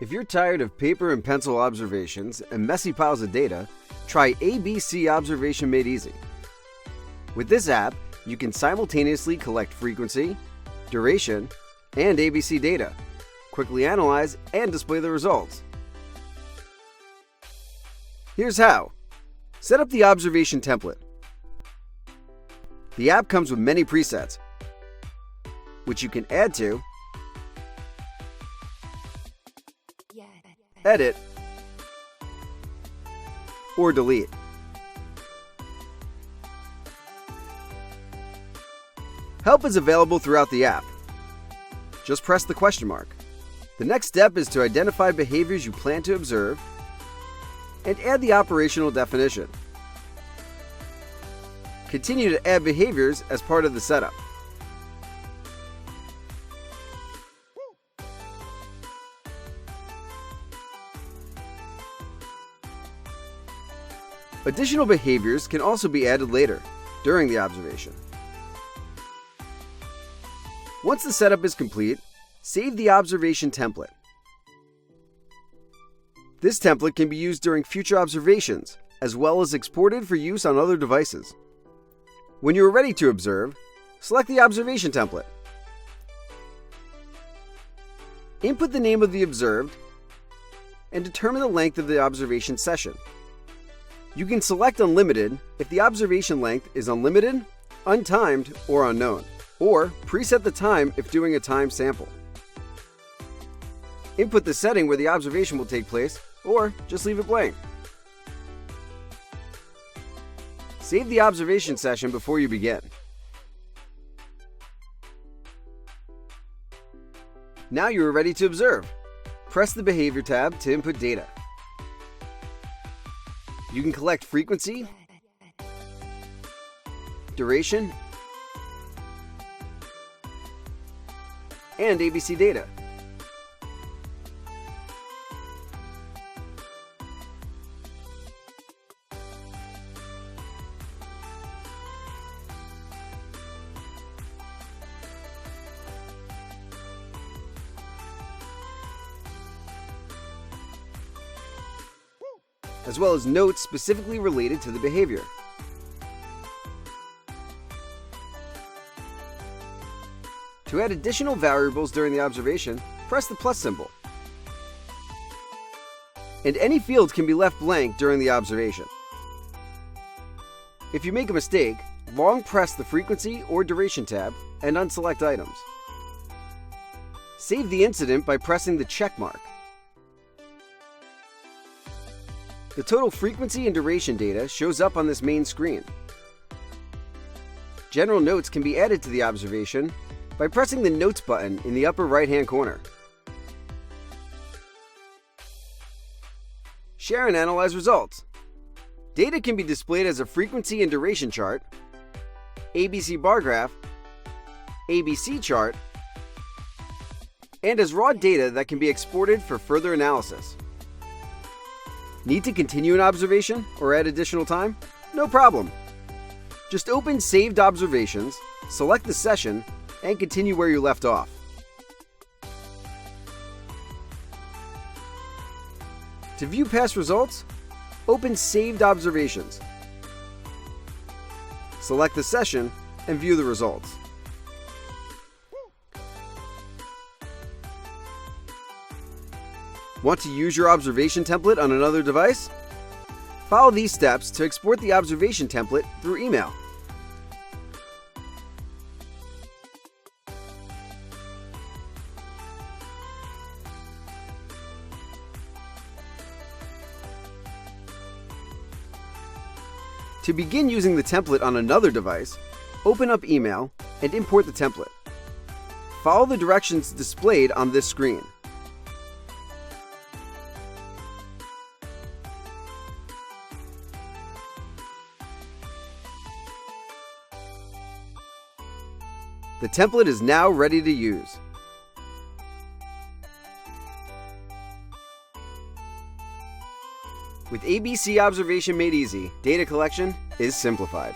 If you're tired of paper and pencil observations and messy piles of data, try ABC Observation Made Easy. With this app, you can simultaneously collect frequency, duration, and ABC data, quickly analyze and display the results. Here's how. Set up the observation template. The app comes with many presets, which you can add to, edit, or delete. Help is available throughout the app. Just press the question mark. The next step is to identify behaviors you plan to observe and add the operational definition. Continue to add behaviors as part of the setup. Additional behaviors can also be added later, during the observation. Once the setup is complete, save the observation template. This template can be used during future observations, as well as exported for use on other devices. When you are ready to observe, select the observation template. Input the name of the observed and determine the length of the observation session. You can select Unlimited if the observation length is unlimited, untimed, or unknown, or preset the time if doing a timed sample. Input the setting where the observation will take place, or just leave it blank. Save the observation session before you begin. Now you are ready to observe. Press the Behavior tab to input data. You can collect frequency, duration, and ABC data. As well as notes specifically related to the behavior. To add additional variables during the observation, press the plus symbol. And any fields can be left blank during the observation. If you make a mistake, long press the frequency or duration tab and unselect items. Save the incident by pressing the check mark. The total frequency and duration data shows up on this main screen. General notes can be added to the observation by pressing the Notes button in the upper right-hand corner. Share and analyze results. Data can be displayed as a frequency and duration chart, ABC bar graph, ABC chart, and as raw data that can be exported for further analysis. Need to continue an observation or add additional time? No problem. Just open Saved Observations, select the session, and continue where you left off. To view past results, open Saved Observations. Select the session and view the results. Want to use your observation template on another device? Follow these steps to export the observation template through email. To begin using the template on another device, open up Email and import the template. Follow the directions displayed on this screen. The template is now ready to use. With ABC Observation Made Easy, data collection is simplified.